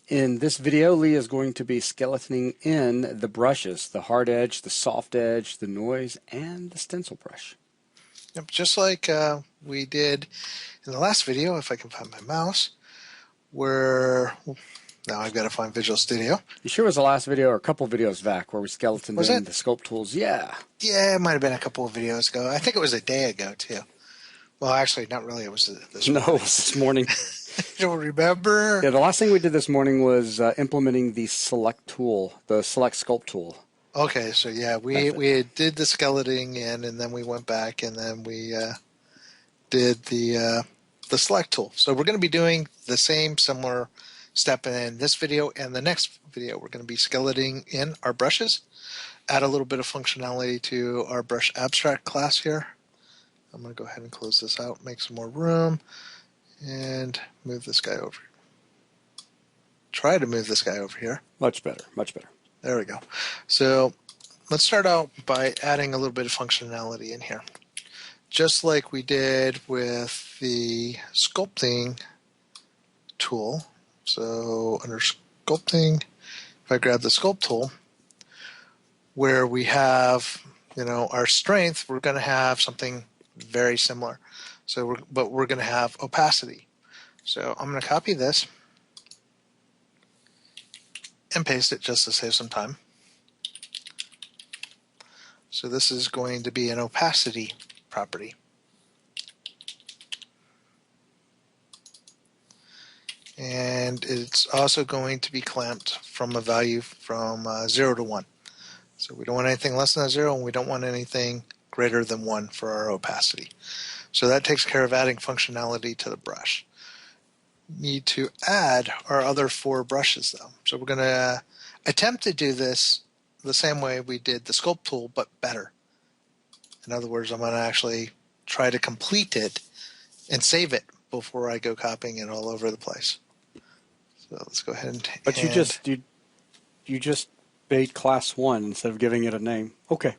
In this video, Lee is going to be skeletoning in the brushes, the hard edge, the soft edge, the noise, and the stencil brush. Yep, just like we did in the last video, if I can find my mouse, where now I've got to find Visual Studio. You sure it was the last video or a couple videos back where we skeletoned Was in it? the sculpt tools? Yeah. Yeah, it might have been a couple of videos ago. I think it was a day ago, too. Well, actually, not really. It was this No, morning. it was this morning. I don't remember. Yeah, the last thing we did this morning was implementing the select tool, the select sculpt tool. Okay, so yeah, we did the skeleting in, and then we went back, and then we did the select tool. So we're going to be doing the same similar step in this video and the next video. We're going to be skeleting in our brushes, add a little bit of functionality to our brush abstract class here. I'm going to go ahead and close this out, make some more room, and move this guy over. Try to move this guy over here. Much better, much better. There we go. So let's start out by adding a little bit of functionality in here. Just like we did with the sculpting tool. So under sculpting, if I grab the sculpt tool, where we have, our strength, we're going to have something very similar. But we're going to have opacity. So I'm going to copy this and paste it just to save some time. So this is going to be an opacity property. And it's also going to be clamped from a value from 0 to 1. So we don't want anything less than a 0, and we don't want anything greater than 1 for our opacity. So that takes care of adding functionality to the brush. Need to add our other 4 brushes, though. So we're going to attempt to do this the same way we did the sculpt tool, but better. In other words, I'm going to actually try to complete it and save it before I go copying it all over the place. So let's go ahead and. But you just made class 1 instead of giving it a name. Okay.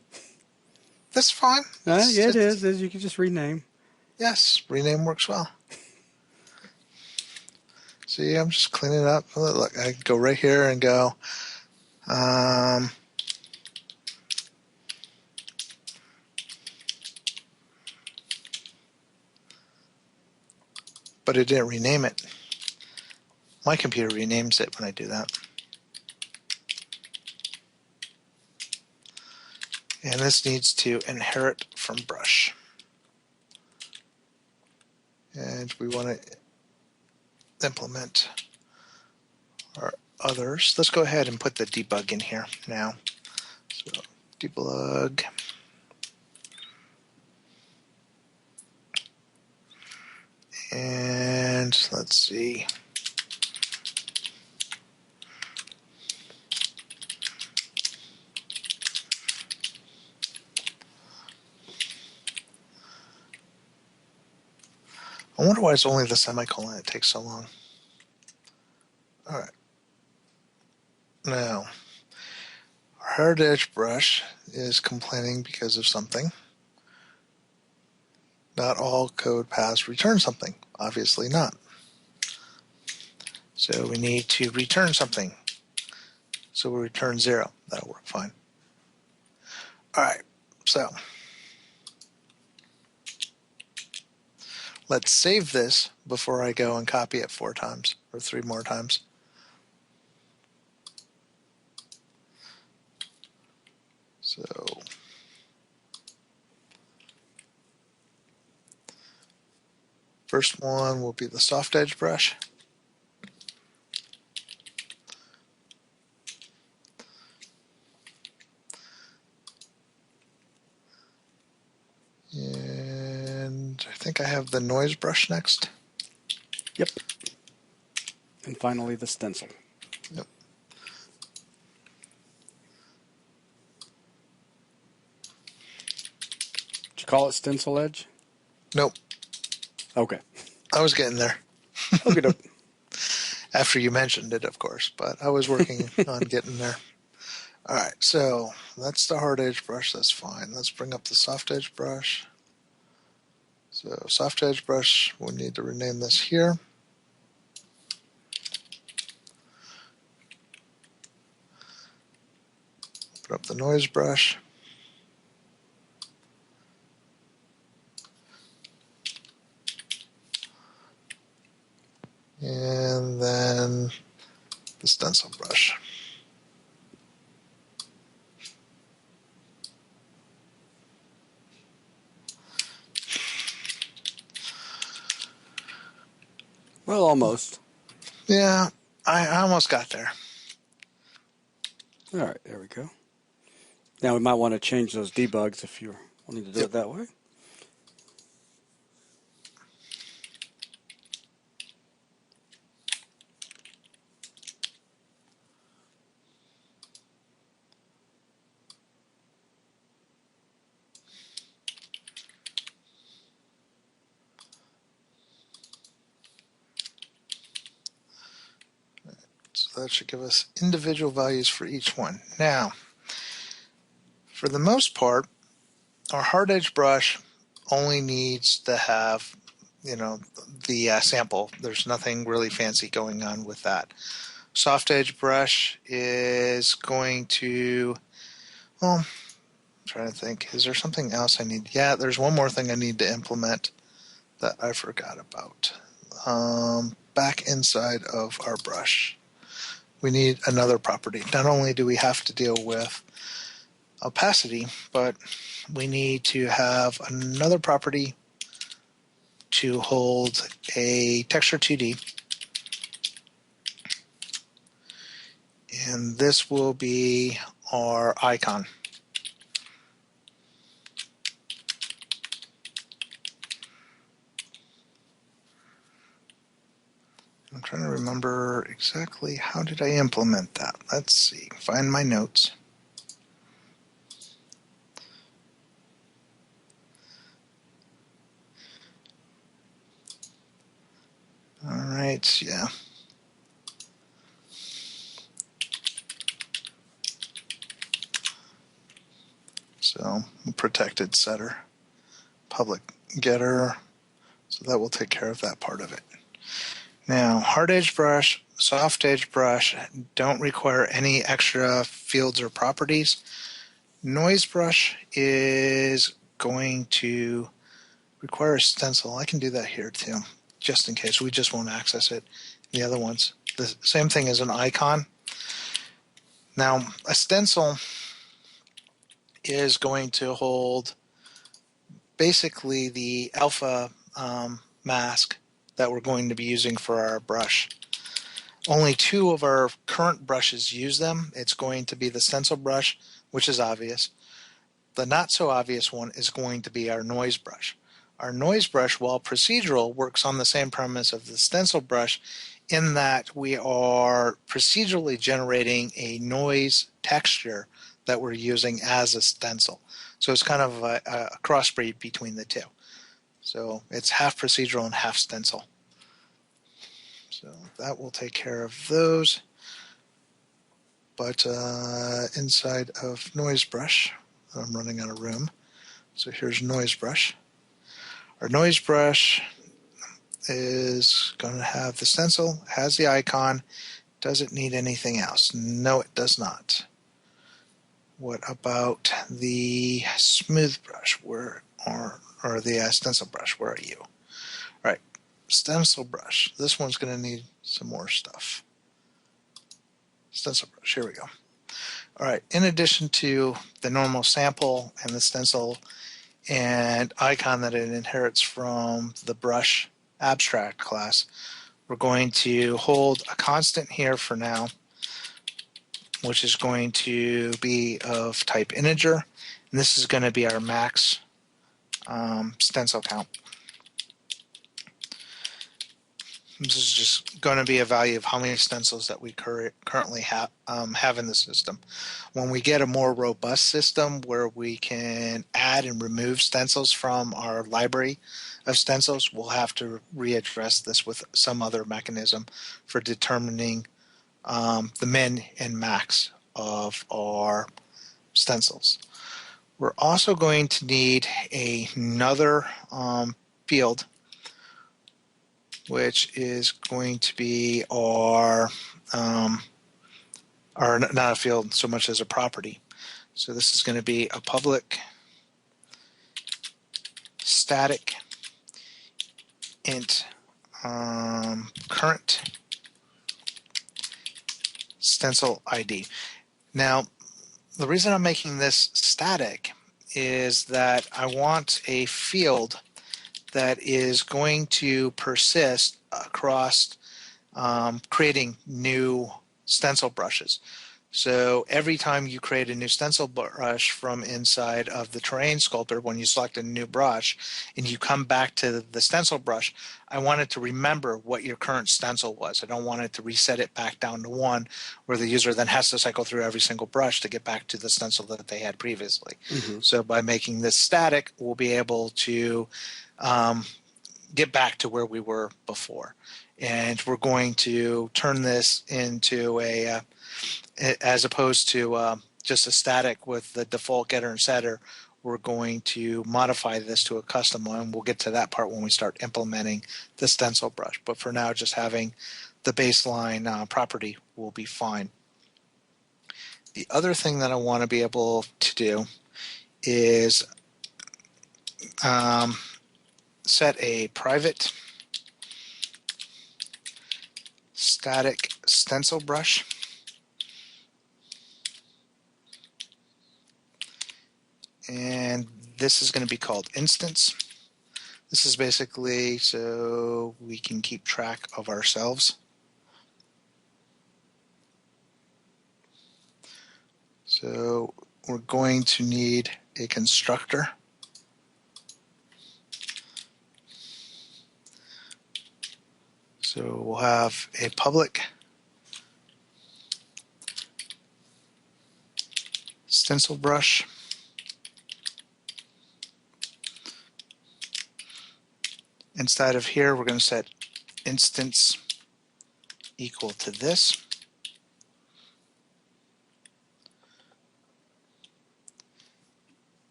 That's fine. Yeah, it is. You can just rename. Yes, rename works well. See, I'm just cleaning it up. Look, I can go right here and go. But it didn't rename it. My computer renames it when I do that. And this needs to inherit from brush. And we want to implement our others. Let's go ahead and put the debug in here now. So debug. And let's see. I wonder why it's only the semicolon that takes so long. All right. Now, our hard edge brush is complaining because of something. Not all code paths return something. Obviously not. So we need to return something. So we'll return 0. That'll work fine. All right. So let's save this before I go and copy it 4 times or 3 more times. So first one will be the soft edge brush. And I think I have the noise brush next. Yep. And finally the stencil. Yep. Did you call it stencil edge? Nope. Okay. I was getting there. Okay, dope. After you mentioned it, of course, but I was working on getting there. All right, so that's the hard edge brush. That's fine. Let's bring up the soft edge brush. So soft edge brush, we'll need to rename this here. Open up the noise brush. And then the stencil brush. Well, almost. Yeah, I almost got there. All right, there we go. Now we might want to change those debugs if you're wanting to do Yep. it that way. So that should give us individual values for each one. Now, for the most part, our hard edge brush only needs to have, the sample. There's nothing really fancy going on with that. Soft edge brush is going to, well, I'm trying to think, is there something else I need? Yeah, there's one more thing I need to implement that I forgot about. Back inside of our brush, we need another property. Not only do we have to deal with opacity, but we need to have another property to hold a texture 2D. And this will be our icon. I'm trying to remember exactly how did I implement that. Let's see, find my notes. All right, yeah. So protected setter, public getter, so that will take care of that part of it. Now, hard edge brush, soft edge brush don't require any extra fields or properties. Noise brush is going to require a stencil. I can do that here too, just in case. We just won't access it. The other ones, the same thing as an icon. Now, a stencil is going to hold basically the alpha mask that we're going to be using for our brush. Only two of our current brushes use them. It's going to be the stencil brush, which is obvious. The not so obvious one is going to be our noise brush. Our noise brush, while procedural, works on the same premise of the stencil brush in that we are procedurally generating a noise texture that we're using as a stencil. So it's kind of a crossbreed between the two. So it's half procedural and half stencil. So that will take care of those. But inside of noise brush, I'm running out of room. So here's noise brush. Our noise brush is going to have the stencil, has the icon. Does it need anything else? No, it does not. What about the smooth brush? Or the stencil brush? Where are you? All right, stencil brush. This one's going to need some more stuff. Stencil brush, here we go. All right, in addition to the normal sample and the stencil and icon that it inherits from the brush abstract class, we're going to hold a constant here for now, which is going to be of type integer. And this is going to be our max stencil count. This is just going to be a value of how many stencils that we currently have in the system. When we get a more robust system where we can add and remove stencils from our library of stencils, we'll have to readdress this with some other mechanism for determining the min and max of our stencils. We're also going to need another field, which is going to be our not a field so much as a property. So this is going to be a public static int current stencil ID. Now, the reason I'm making this static is that I want a field that is going to persist across creating new stencil brushes. So every time you create a new stencil brush from inside of the terrain sculptor, when you select a new brush and you come back to the stencil brush, I want it to remember what your current stencil was. I don't want it to reset it back down to 1 where the user then has to cycle through every single brush to get back to the stencil that they had previously. So by making this static, we'll be able to get back to where we were before. And we're going to turn this into a as opposed to just a static with the default getter and setter, we're going to modify this to a custom one. We'll get to that part when we start implementing the stencil brush. But for now, just having the baseline property will be fine. The other thing that I want to be able to do is set a private static stencil brush. And this is going to be called instance. This is basically so we can keep track of ourselves. So we're going to need a constructor. So we'll have a public stencil brush. Inside of here, we're going to set instance equal to this.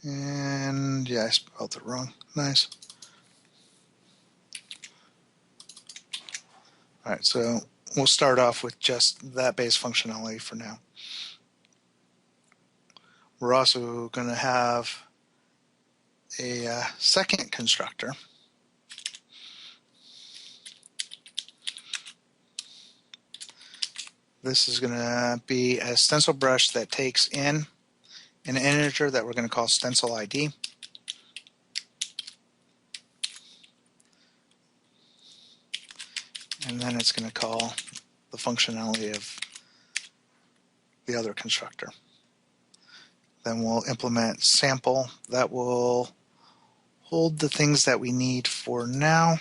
And yeah, I spelled it wrong. Nice. All right, so we'll start off with just that base functionality for now. We're also going to have a second constructor. This is going to be a stencil brush that takes in an integer that we're going to call stencil ID. And then it's going to call the functionality of the other constructor. Then we'll implement sample. That will hold the things that we need for now.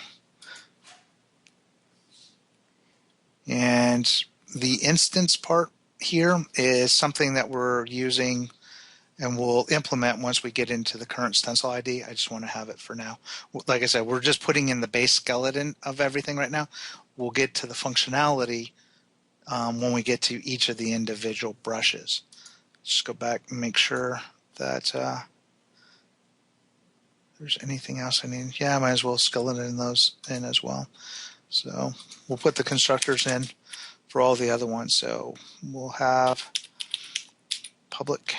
And the instance part here is something that we're using and we'll implement once we get into the current stencil ID. I just want to have it for now. Like I said, we're just putting in the base skeleton of everything right now. We'll get to the functionality when we get to each of the individual brushes. Just go back and make sure that there's anything else I need. Yeah, I might as well skeleton those in as well. So we'll put the constructors in for all the other ones. So we'll have public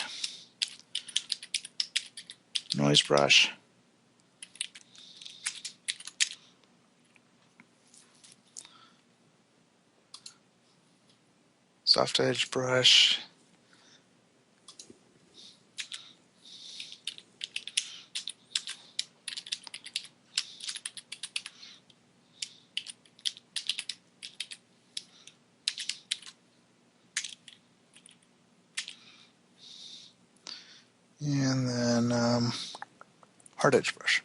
noise brush, soft edge brush, and then hard edge brush.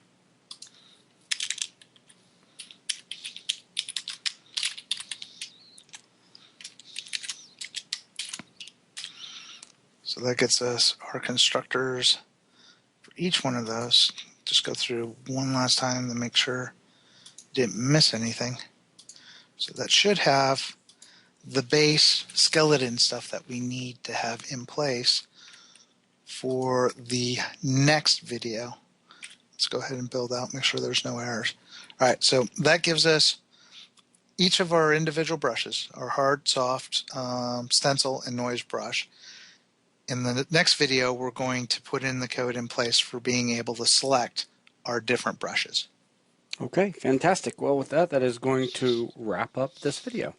So that gets us our constructors for each one of those. Just go through one last time to make sure you didn't miss anything. So that should have the base skeleton stuff that we need to have in place for the next video. Let's go ahead and build out, make sure there's no errors. All right, so that gives us each of our individual brushes, our hard, soft, stencil, and noise brush. In the next video, we're going to put in the code in place for being able to select our different brushes. Okay, fantastic. Well, with that, that is going to wrap up this video.